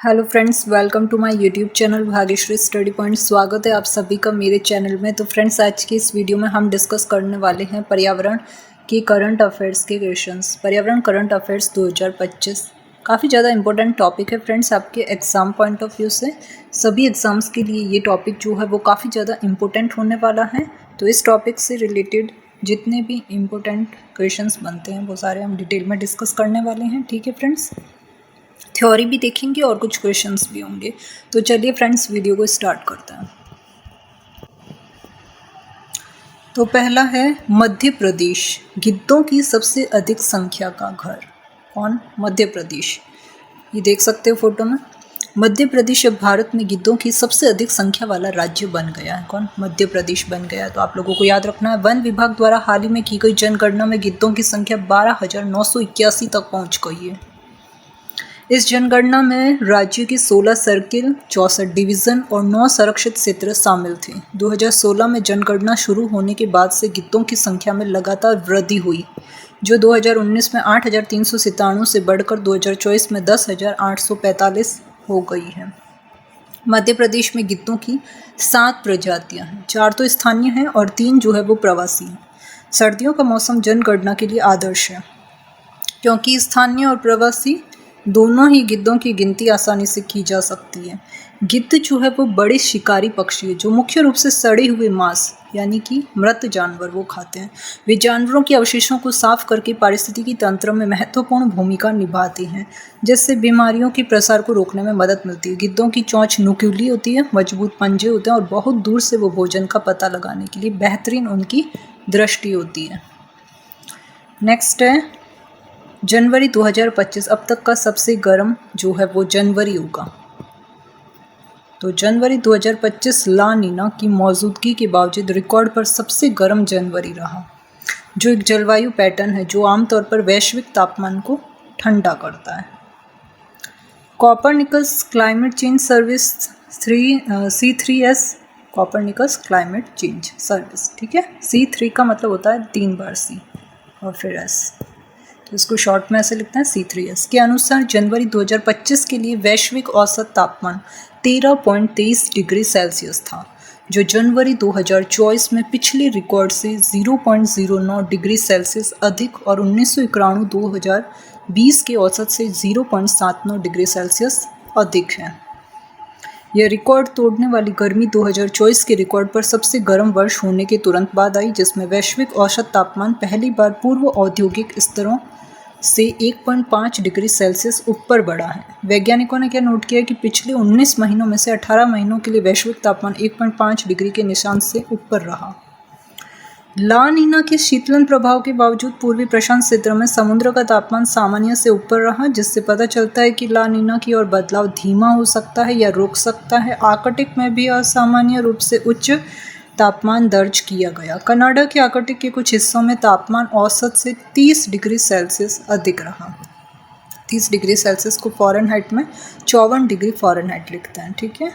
Hello friends, welcome to my YouTube channel Bhagyashree study point. स्वागत है आप सभी का मेरे चैनल में। तो फ्रेंड्स, आज की इस वीडियो में हम डिस्कस करने वाले हैं पर्यावरण की करंट अफेयर्स के क्वेश्चंस। पर्यावरण करंट अफेयर्स 2025 काफ़ी ज़्यादा इंपॉर्टेंट टॉपिक है फ्रेंड्स, आपके एग्ज़ाम पॉइंट ऑफ व्यू से। सभी एग्ज़ाम्स के लिए ये टॉपिक जो है वो काफ़ी ज़्यादा इंपॉर्टेंट होने वाला है। तो इस टॉपिक से रिलेटेड जितने भी इम्पोर्टेंट क्वेश्चंस बनते हैं वो सारे हम डिटेल में डिस्कस करने वाले हैं। ठीक है फ्रेंड्स, थ्योरी भी देखेंगे और कुछ क्वेश्चंस भी होंगे। तो चलिए फ्रेंड्स, वीडियो को स्टार्ट करते हैं। तो पहला है मध्य प्रदेश, गिद्धों की सबसे अधिक संख्या का घर। कौन? मध्य प्रदेश। ये देख सकते हो फोटो में। मध्य प्रदेश अब भारत में गिद्धों की सबसे अधिक संख्या वाला राज्य बन गया है। कौन? मध्य प्रदेश बन गया। तो आप लोगों को याद रखना है, वन विभाग द्वारा हाल ही में की गई जनगणना में गिद्धों की संख्या 12,981 तक पहुंच गई है। इस जनगणना में राज्य की 16 सर्किल, 64 डिवीज़न और 9 संरक्षित क्षेत्र शामिल थे। 2016 में जनगणना शुरू होने के बाद से गिद्धों की संख्या में लगातार वृद्धि हुई, जो 2019 में 8,397 से बढ़कर 2024 में 10,845 हो गई है। मध्य प्रदेश में गिद्धों की 7 प्रजातियां हैं, 4 तो स्थानीय हैं और 3 जो है वो प्रवासी हैं। सर्दियों का मौसम जनगणना के लिए आदर्श है, क्योंकि स्थानीय और प्रवासी दोनों ही गिद्धों की गिनती आसानी से की जा सकती है। गिद्ध जो है वो बड़े शिकारी पक्षी है, जो मुख्य रूप से सड़े हुए मांस यानी कि मृत जानवर वो खाते हैं। वे जानवरों के अवशेषों को साफ करके पारिस्थितिकी तंत्र में महत्वपूर्ण भूमिका निभाते हैं, जिससे बीमारियों के प्रसार को रोकने में मदद मिलती है। गिद्धों की चोंच नुकीली होती है, मजबूत पंजे होते हैं और बहुत दूर से वो भोजन का पता लगाने के लिए बेहतरीन उनकी दृष्टि होती है। नेक्स्ट है जनवरी 2025, अब तक का सबसे गर्म जो है वो जनवरी होगा। तो जनवरी 2025 ला नीना की मौजूदगी के बावजूद रिकॉर्ड पर सबसे गर्म जनवरी रहा, जो एक जलवायु पैटर्न है जो आमतौर पर वैश्विक तापमान को ठंडा करता है। Copernicus climate change service C3S, Copernicus climate change service. ठीक है, C3 का मतलब होता है 3 बार C और फिर S, तो इसको शॉर्ट में ऐसे लिखते हैं C3S के अनुसार जनवरी 2025 के लिए वैश्विक औसत तापमान 13.23 डिग्री सेल्सियस था, जो जनवरी 2024 में पिछले रिकॉर्ड से 0.09 डिग्री सेल्सियस अधिक और 1991-2020 के औसत से 0.79 डिग्री सेल्सियस अधिक है। यह रिकॉर्ड तोड़ने वाली गर्मी 2024 के रिकॉर्ड पर सबसे गर्म वर्ष होने के तुरंत बाद आई, जिसमें वैश्विक औसत तापमान पहली बार पूर्व औद्योगिक स्तरों से 1.5 डिग्री सेल्सियस ऊपर बढ़ा है। वैज्ञानिकों ने क्या नोट किया कि पिछले 19 महीनों में से 18 महीनों के लिए वैश्विक तापमान 1.5 डिग्री के निशान से ऊपर रहा। ला नीना के शीतलन प्रभाव के बावजूद पूर्वी प्रशांत क्षेत्र में समुद्र का तापमान सामान्य से ऊपर रहा, जिससे पता चलता है कि ला नीना की ओर बदलाव धीमा हो सकता है या रुक सकता है। आर्कटिक में भी असामान्य रूप से उच्च तापमान दर्ज किया गया। कनाडा के आर्कटिक के कुछ हिस्सों में तापमान औसत से 30 डिग्री सेल्सियस अधिक रहा। 30 डिग्री सेल्सियस को फ़ारेनहाइट में 54 डिग्री फ़ारेनहाइट लिखते हैं। ठीक है,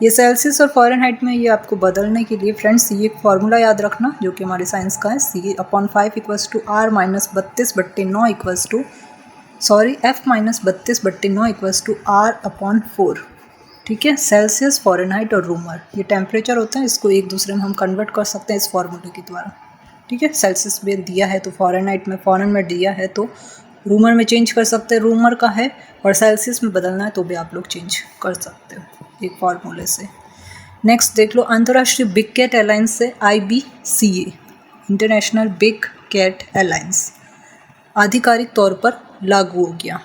ये सेल्सियस और फ़ारेनहाइट में ये आपको बदलने के लिए फ्रेंड्स ये एक फार्मूला याद रखना, जो कि हमारे साइंस का है। C/5 = R-32/9 F-32/9 = R/4। ठीक है, सेल्सियस, फ़ारेनहाइट और रूमर ये टेम्परेचर होता है, इसको एक दूसरे में हम कन्वर्ट कर सकते हैं इस फार्मूले के द्वारा। ठीक है, सेल्सियस में दिया है तो फ़ारेनहाइट में, फ़ॉरेन में दिया है तो रूमर में चेंज कर सकते हैं, रूमर का है और सेल्सियस में बदलना है तो भी आप लोग चेंज कर सकते हो एक फार्मूले से। नेक्स्ट देख लो, अंतर्राष्ट्रीय बिग कैट एलायंस से IBCA, international big cat alliance, आधिकारिक तौर पर लागू हो गया।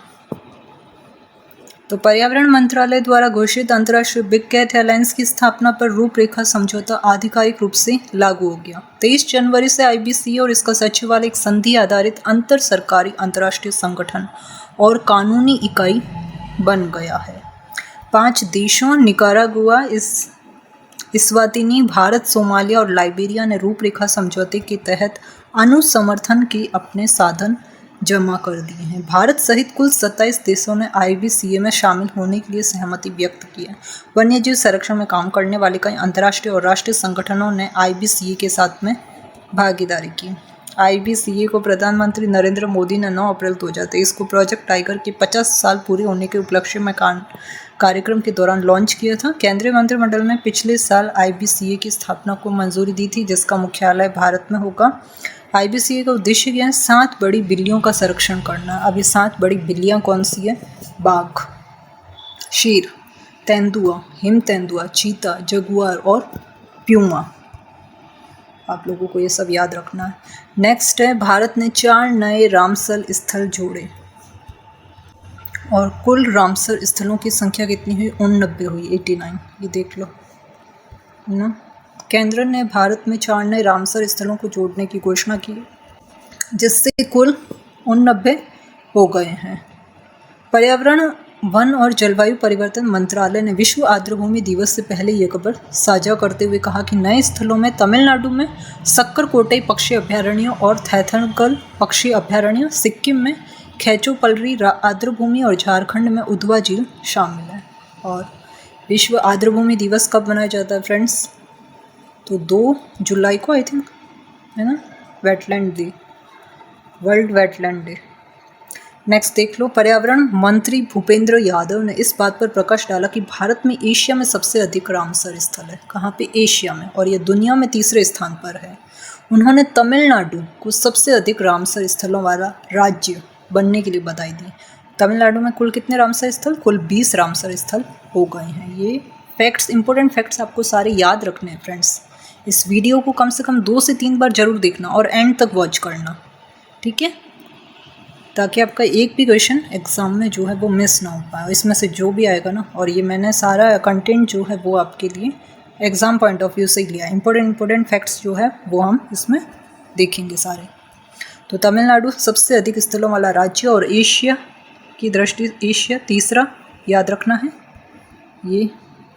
तो पर्यावरण मंत्रालय द्वारा घोषित अंतर्राष्ट्रीय बिग कैट एलायंस की स्थापना पर रूपरेखा समझौता आधिकारिक रूप से लागू हो गया। 23 जनवरी से IBCA और इसका सचिवालय एक संधि आधारित अंतर सरकारी अंतर्राष्ट्रीय संगठन और कानूनी इकाई बन गया है। 5 देशों निकारागुआ, इस्वातिनी, भारत, सोमालिया और लाइबेरिया ने रूपरेखा समझौते के तहत अनुसमर्थन के अपने साधन जमा कर दिए हैं। भारत सहित कुल 27 देशों ने IBCA में शामिल होने के लिए सहमति व्यक्त की है। वन्यजीव संरक्षण में काम करने वाले कई अंतर्राष्ट्रीय और राष्ट्रीय संगठनों ने IBCA के साथ में भागीदारी की। IBCA को प्रधानमंत्री नरेंद्र मोदी ने 9 अप्रैल 2023 को प्रोजेक्ट टाइगर के 50 साल पूरे होने के उपलक्ष्य में कार्यक्रम के दौरान लॉन्च किया था। केंद्रीय मंत्रिमंडल ने पिछले साल IBCA की स्थापना को मंजूरी दी थी, जिसका मुख्यालय भारत में होगा। IBCA का उद्देश्य क्या है? 7 बड़ी बिल्लियों का संरक्षण करना। अब ये 7 बड़ी बिल्लियाँ कौन सी है? बाघ, शेर, तेंदुआ, हिम तेंदुआ, चीता, जगुआर और प्यूमा। आप लोगों को ये सब याद रखना है। नेक्स्ट है, भारत ने 4 नए रामसर स्थल जोड़े और कुल रामसर स्थलों की संख्या कितनी हुई? 89 हुई, 89। ये देख लो ना। केंद्र ने भारत में 4 नए रामसर स्थलों को जोड़ने की घोषणा की, जिससे कुल 89 हो गए हैं। पर्यावरण, वन और जलवायु परिवर्तन मंत्रालय ने विश्व आर्द्रभूमि दिवस से पहले ये खबर साझा करते हुए कहा कि नए स्थलों में तमिलनाडु में सक्करकोटई पक्षी अभयारण्य और थैथनगल पक्षी अभयारण्य, सिक्किम में खेचोपल्ली आर्द्रभूमि और झारखंड में उधवा झील शामिल है। और विश्व आर्द्रभूमि दिवस कब मनाया जाता है फ्रेंड्स? तो 2 जुलाई को आई थिंक, है ना, wetland day, world wetland day. Next देख लो, पर्यावरण मंत्री भूपेंद्र यादव ने इस बात पर प्रकाश डाला कि भारत में एशिया में सबसे अधिक रामसर स्थल है। कहाँ पे? एशिया में, और ये दुनिया में तीसरे स्थान पर है। उन्होंने तमिलनाडु को सबसे अधिक रामसर स्थलों वाला राज्य बनने के लिए बधाई दी। तमिलनाडु में कुल कितने रामसर स्थल? कुल 20 रामसर स्थल हो गए हैं। ये फैक्ट्स, इंपॉर्टेंट फैक्ट्स आपको सारे याद रखने हैं फ्रेंड्स। इस वीडियो को कम से कम 2 से 3 बार जरूर देखना और एंड तक वॉच करना, ठीक है, ताकि आपका एक भी क्वेश्चन एग्ज़ाम में जो है वो मिस ना हो पाए। इसमें से जो भी आएगा ना, और ये मैंने सारा कंटेंट जो है वो आपके लिए एग्ज़ाम पॉइंट ऑफ व्यू से ही लिया है। इंपॉर्टेंट फैक्ट्स जो है वो हम इसमें देखेंगे सारे। तो तमिलनाडु सबसे अधिक स्थलों वाला राज्य और एशिया की दृष्टि एशिया तीसरा, याद रखना है। ये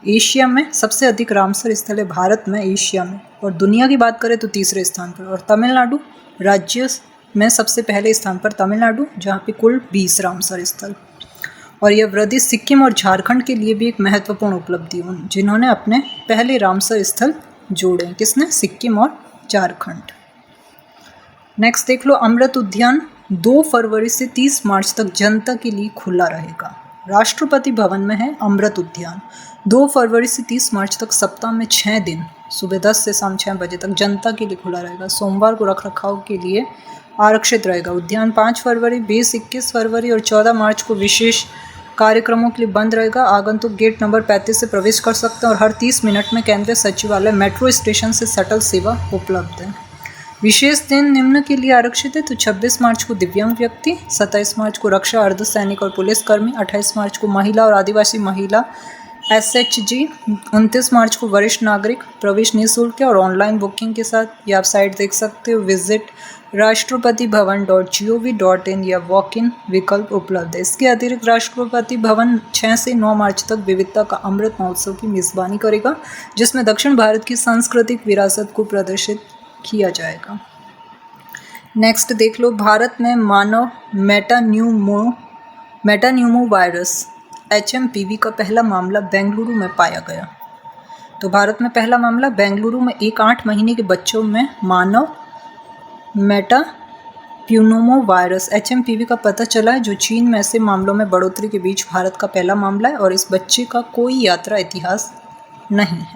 एशिया में सबसे अधिक रामसर स्थल है, भारत में, एशिया में, और दुनिया की बात करें तो तीसरे स्थान पर। और तमिलनाडु राज्य में सबसे पहले स्थान पर तमिलनाडु, जहाँ पे कुल 20 रामसर स्थल। और यह वृद्धि सिक्किम और झारखंड के लिए भी एक महत्वपूर्ण उपलब्धि है, जिन्होंने अपने पहले रामसर स्थल जोड़े। किसने? सिक्किम और झारखंड। नेक्स्ट देख लो, अमृत उद्यान 2 फरवरी से 30 मार्च तक जनता के लिए खुला रहेगा। राष्ट्रपति भवन में है अमृत उद्यान। 2 फरवरी से 30 मार्च तक सप्ताह में 6 दिन सुबह 10 से शाम 6 बजे तक जनता के लिए खुला रहेगा। सोमवार को रखरखाव के लिए आरक्षित रहेगा। उद्यान 5 फरवरी, 20, 21 फरवरी और 14 मार्च को विशेष कार्यक्रमों के लिए बंद रहेगा। आगंतुक गेट नंबर 35 से प्रवेश कर सकते हैं और हर 30 मिनट में केंद्रीय सचिवालय मेट्रो स्टेशन से शटल सेवा उपलब्ध है। विशेष दिन निम्न के लिए आरक्षित है। तो 26 मार्च को दिव्यांग व्यक्ति, 27 मार्च को रक्षा, अर्धसैनिक और पुलिसकर्मी, 28 मार्च को महिला और आदिवासी महिला SHG, 29 मार्च को वरिष्ठ नागरिक। प्रवेश निःशुल्क है और ऑनलाइन बुकिंग के साथ। ये आप साइट देख सकते हो, विजिट राष्ट्रपतिभवन.gov.in या वॉक इन विकल्प उपलब्ध है। इसके अतिरिक्त राष्ट्रपति भवन 6 से 9 मार्च तक विविधता का अमृत महोत्सव की मेजबानी करेगा, जिसमें दक्षिण भारत की सांस्कृतिक विरासत को प्रदर्शित किया जाएगा। नेक्स्ट देख लो, भारत में मानव मेटान्यूमो वायरस HMPV का पहला मामला बेंगलुरु में पाया गया। तो भारत में पहला मामला बेंगलुरु में एक 8 महीने के बच्चों में मानव मेटान्यूमो वायरस HMPV का पता चला है, जो चीन में ऐसे मामलों में बढ़ोतरी के बीच भारत का पहला मामला है और इस बच्चे का कोई यात्रा इतिहास नहीं है।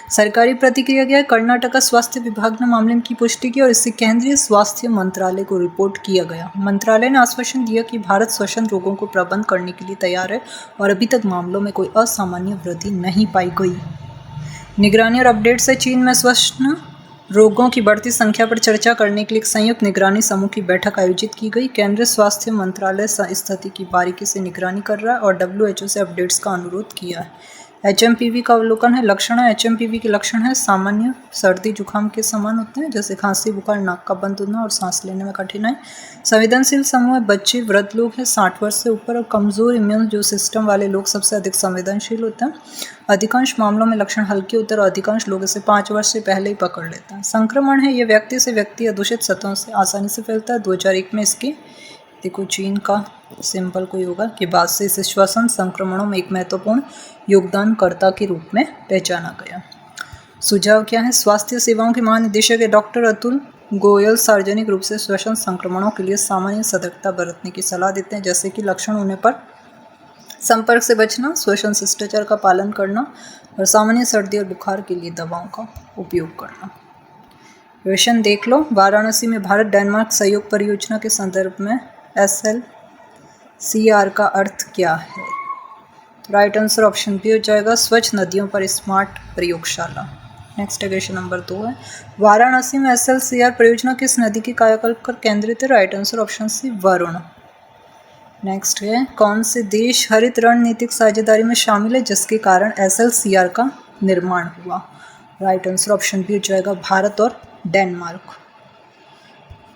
सरकारी प्रतिक्रिया क्या है? कर्नाटक स्वास्थ्य विभाग ने मामले की पुष्टि की और इससे केंद्रीय स्वास्थ्य मंत्रालय को रिपोर्ट किया गया। मंत्रालय ने आश्वासन दिया कि भारत श्वसन रोगों को प्रबंध करने के लिए तैयार है और अभी तक मामलों में कोई असामान्य वृद्धि नहीं पाई गई। निगरानी और अपडेट से चीन में श्वसन रोगों की बढ़ती संख्या पर चर्चा करने के लिए एक संयुक्त निगरानी समूह की बैठक आयोजित की गई। केंद्रीय स्वास्थ्य मंत्रालय स्थिति की बारीकी से निगरानी कर रहा है और WHO से अपडेट्स का अनुरोध किया है। HMPV का अवलोकन है। लक्षण है, HMPV के लक्षण है सामान्य सर्दी जुकाम के समान होते हैं, जैसे खांसी, बुखार, नाक का बंद होना और सांस लेने में कठिनाई। संवेदनशील समूह बच्चे, वृद्ध लोग हैं, 60 वर्ष से ऊपर और कमजोर इम्यून जो सिस्टम वाले लोग सबसे अधिक संवेदनशील होते हैं। अधिकांश मामलों में लक्षण हल्के होते हैं और अधिकांश लोग इसे 5 वर्ष से पहले ही पकड़ लेते हैं। संक्रमण है, ये व्यक्ति से व्यक्ति या दूषित सतहों से आसानी से फैलता है। 2001 में इसकी देखो चीन का सिंपल कोई होगा के बाद से इसे श्वसन संक्रमणों में एक महत्वपूर्ण योगदानकर्ता के रूप में पहचाना गया। सुझाव क्या है? स्वास्थ्य सेवाओं के महानिदेशक डॉक्टर अतुल गोयल सार्वजनिक रूप से श्वसन संक्रमणों के लिए सामान्य सतर्कता बरतने की सलाह देते हैं, जैसे कि लक्षण होने पर संपर्क से बचना, श्वसन शिष्टाचार का पालन करना और सामान्य सर्दी और बुखार के लिए दवाओं का उपयोग करना। क्वेश्चन देख लो, वाराणसी में भारत डेनमार्क सहयोग परियोजना के संदर्भ में SLCR का अर्थ क्या है? तो राइट आंसर ऑप्शन बी हो जाएगा, स्वच्छ नदियों पर स्मार्ट प्रयोगशाला। नेक्स्ट क्वेश्चन नंबर 2 है, वाराणसी में SLCR परियोजना किस नदी के कायाकल्प पर केंद्रित है? Right answer option C, Varun. Next है, कौन से देश हरित रणनीतिक साझेदारी में शामिल है जिसके कारण SLCR का निर्माण हुआ? राइट आंसर ऑप्शन बी हो जाएगा, भारत और डेनमार्क।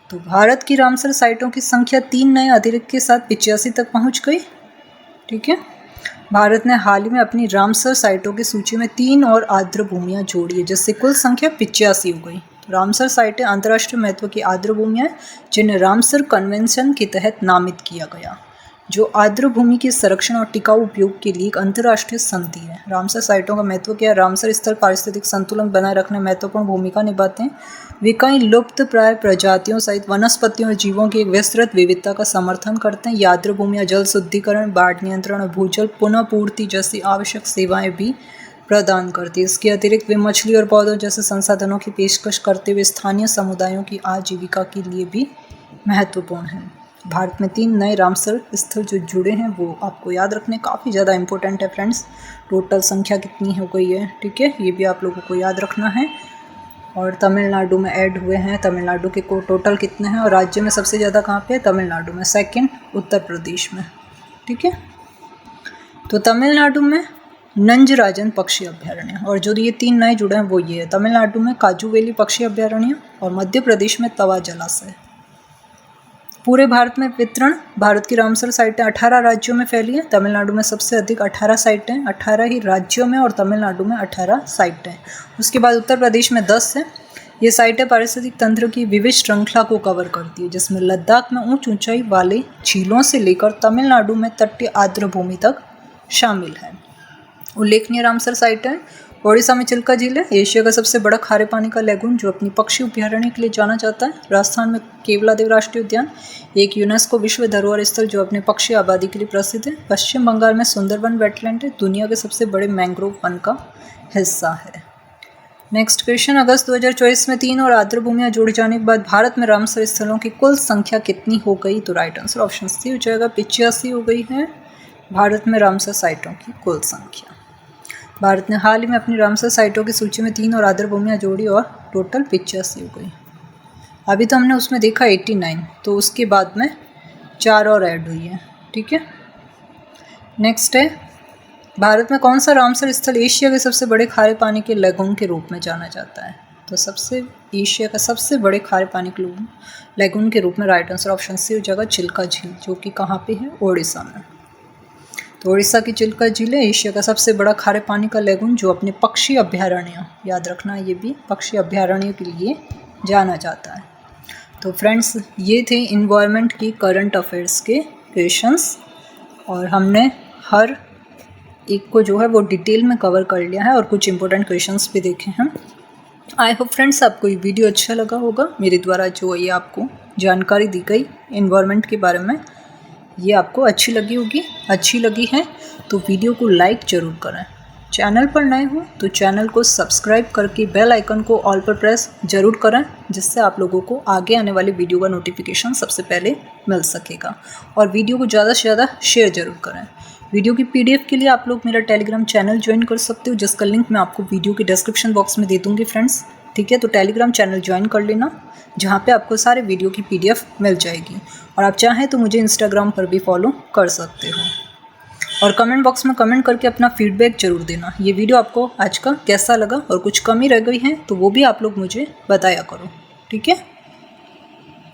तो भारत की रामसर साइटों की संख्या 3 नए अतिरिक्त के साथ 85 तक पहुंच गई। ठीक है, भारत ने हाल ही में अपनी रामसर साइटों की सूची में 3 और आर्द्र भूमियाँ जोड़ी है जिससे कुल संख्या 85 हो गई। तो रामसर साइटें अंतर्राष्ट्रीय महत्व की आर्द्र भूमियाँ हैं जिन्हें रामसर कन्वेंशन के तहत नामित किया गया, जो आर्द्र भूमि के संरक्षण और टिकाऊ उपयोग के लिए एक अंतर्राष्ट्रीय संधि है। रामसर साइटों का महत्व क्या है? रामसर स्थल पारिस्थितिक संतुलन बनाए रखने में महत्वपूर्ण भूमिका निभाते हैं। वे कई लुप्त प्राय प्रजातियों सहित वनस्पतियों और जीवों की एक विस्तृत विविधता का समर्थन करते हैं। ये आर्द्र भूमियाँ जल शुद्धिकरण, बाढ़ नियंत्रण और भूजल पुनः पूर्ति जैसी आवश्यक सेवाएं भी प्रदान करती है। इसके अतिरिक्त वे मछली और पौधों जैसे संसाधनों की पेशकश करते हुए स्थानीय समुदायों की आजीविका के लिए भी महत्वपूर्ण है। भारत में 3 नए रामसर स्थल जो जुड़े हैं वो आपको याद रखने काफ़ी ज़्यादा इंपॉर्टेंट है फ्रेंड्स। टोटल संख्या कितनी हो गई है, ठीक है, ये भी आप लोगों को याद रखना है। और तमिलनाडु में ऐड हुए हैं, तमिलनाडु के को टोटल कितने हैं और राज्य में सबसे ज़्यादा कहाँ पे है? तमिलनाडु में, सेकंड उत्तर प्रदेश में। ठीक है, तो तमिलनाडु में नंजराजन पक्षी अभ्यारण्य, और जो ये 3 नए जुड़े हैं वो ये है, तमिलनाडु में काजूवेली पक्षी अभ्यारण्य और मध्य प्रदेश में तवा जलाशय। पूरे भारत में वितरण, भारत की रामसर साइटें 18 राज्यों में फैली हैं। तमिलनाडु में सबसे अधिक 18 साइटें, 18 ही राज्यों में, और तमिलनाडु में 18 साइटें। उसके बाद उत्तर प्रदेश में 10 है। ये साइटें पारिस्थितिक तंत्र की विविध श्रृंखला को कवर करती है जिसमें लद्दाख में उच्च ऊंचाई वाले झीलों से लेकर तमिलनाडु में तटीय आर्द्र भूमि तक शामिल है। उल्लेखनीय रामसर साइटें, ओडिशा में चिल्का झील है, एशिया का सबसे बड़ा खारे पानी का लेगून जो अपनी पक्षी अभ्यारण्य के लिए जाना जाता है। राजस्थान में केवलादेव राष्ट्रीय उद्यान, एक यूनेस्को विश्व धरोहर स्थल जो अपने पक्षी आबादी के लिए प्रसिद्ध है। पश्चिम बंगाल में सुंदरबन वेटलैंड है, दुनिया के सबसे बड़े मैंग्रोव वन का हिस्सा है। नेक्स्ट क्वेश्चन, अगस्त 2024 में 3 और आर्द्र भूमियाँ जुड़ जाने के बाद भारत में रामसर स्थलों की कुल संख्या कितनी हो गई? तो राइट आंसर ऑप्शन सी हो जाएगा, 85 हो गई है भारत में रामसर साइटों की कुल संख्या। भारत ने हाल ही में अपनी रामसर साइटों की सूची में 3 और आर्द्र भूमियाँ जोड़ी और टोटल 85 हो गई। अभी तो हमने उसमें देखा 89, तो उसके बाद में 4 और ऐड हुई है। ठीक है, नेक्स्ट है, भारत में कौन सा रामसर स्थल एशिया के सबसे बड़े खारे पानी के लेगून के रूप में जाना जाता है? तो एशिया का सबसे बड़े खारे पानी के लेगून के रूप में राइट आंसर ऑप्शन सी हो जाएगा, चिल्का झील, जो कि कहाँ पे है? ओडिशा में। तो ओडिशा की चिल्का झील है एशिया का सबसे बड़ा खारे पानी का लेगून जो अपने पक्षी अभ्यारण्य, याद रखना ये भी पक्षी अभ्यारण्य के लिए जाना जाता है। तो फ्रेंड्स, ये थे इन्वायरमेंट की करंट अफेयर्स के क्वेश्चंस और हमने हर एक को जो है वो डिटेल में कवर कर लिया है और कुछ इंपॉर्टेंट क्वेश्चंस भी देखे हैं। आई होप फ्रेंड्स आपको ये वीडियो अच्छा लगा होगा। मेरे द्वारा जो ये आपको जानकारी दी गई इन्वायरमेंट के बारे में, ये आपको अच्छी लगी होगी। अच्छी लगी है तो वीडियो को लाइक ज़रूर करें। चैनल पर नए हो तो चैनल को सब्सक्राइब करके बेल आइकन को ऑल पर प्रेस जरूर करें, जिससे आप लोगों को आगे आने वाली वीडियो का नोटिफिकेशन सबसे पहले मिल सकेगा। और वीडियो को ज़्यादा से ज़्यादा शेयर जरूर करें। वीडियो की PDF के लिए आप लोग मेरा टेलीग्राम चैनल ज्वाइन कर सकते हो, जिसका लिंक मैं आपको वीडियो के डिस्क्रिप्शन बॉक्स में दे दूँगी फ्रेंड्स। ठीक है, तो टेलीग्राम चैनल ज्वाइन कर लेना, जहाँ पे आपको सारे वीडियो की PDF मिल जाएगी। और आप चाहें तो मुझे इंस्टाग्राम पर भी फॉलो कर सकते हो। और कमेंट बॉक्स में कमेंट करके अपना फीडबैक जरूर देना। ये वीडियो आपको आज का कैसा लगा और कुछ कमी रह गई है तो वो भी आप लोग मुझे बताया करो। ठीक है,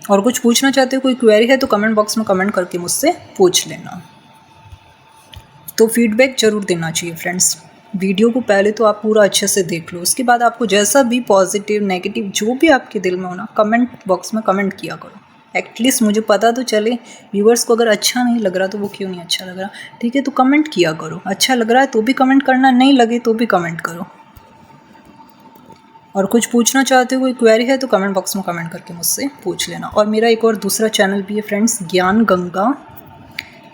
और कुछ पूछना चाहते हो, कोई क्वेरी है तो कमेंट बॉक्स में कमेंट करके मुझसे पूछ लेना। तो फीडबैक जरूर देना चाहिए फ्रेंड्स। वीडियो को पहले तो आप पूरा अच्छे से देख लो, उसके बाद आपको जैसा भी पॉजिटिव नेगेटिव जो भी आपके दिल में होना कमेंट बॉक्स में कमेंट किया करो। एटलीस्ट मुझे पता तो चले, व्यूअर्स को अगर अच्छा नहीं लग रहा तो वो क्यों नहीं अच्छा लग रहा। ठीक है, तो कमेंट किया करो। अच्छा लग रहा है तो भी कमेंट करना, नहीं लगे तो भी कमेंट करो। और कुछ पूछना चाहते हो, कोई क्वेरी है तो कमेंट बॉक्स में कमेंट करके मुझसे पूछ लेना। और मेरा एक और दूसरा चैनल भी है फ्रेंड्स, ज्ञान गंगा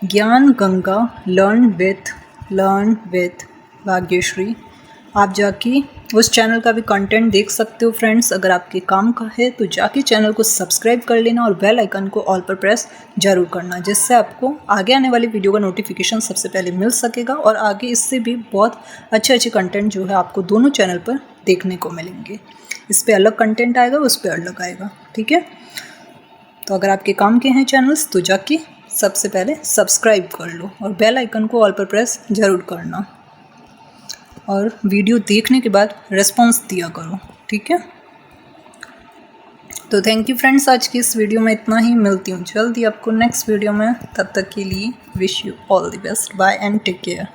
ज्ञान गंगा लर्न विथ भाग्यश्री। आप जाके उस चैनल का भी कंटेंट देख सकते हो फ्रेंड्स। अगर आपके काम का है तो जाके चैनल को सब्सक्राइब कर लेना और बेल आइकन को ऑल पर प्रेस जरूर करना, जिससे आपको आगे आने वाली वीडियो का नोटिफिकेशन सबसे पहले मिल सकेगा और आगे इससे भी बहुत अच्छे कंटेंट जो है आपको दोनों चैनल पर देखने को मिलेंगे। इस पर अलग कंटेंट आएगा, उस पर अलग आएगा, ठीक है। तो अगर आपके काम के हैं चैनल्स तो जाके सबसे पहले सब्सक्राइब कर लो और बेल आइकन को ऑल पर प्रेस ज़रूर करना और वीडियो देखने के बाद रिस्पॉन्स दिया करो, ठीक है। तो थैंक यू फ्रेंड्स, आज की इस वीडियो में इतना ही। मिलती हूँ जल्दी आपको नेक्स्ट वीडियो में। तब तक के लिए wish you all the best, bye and take care.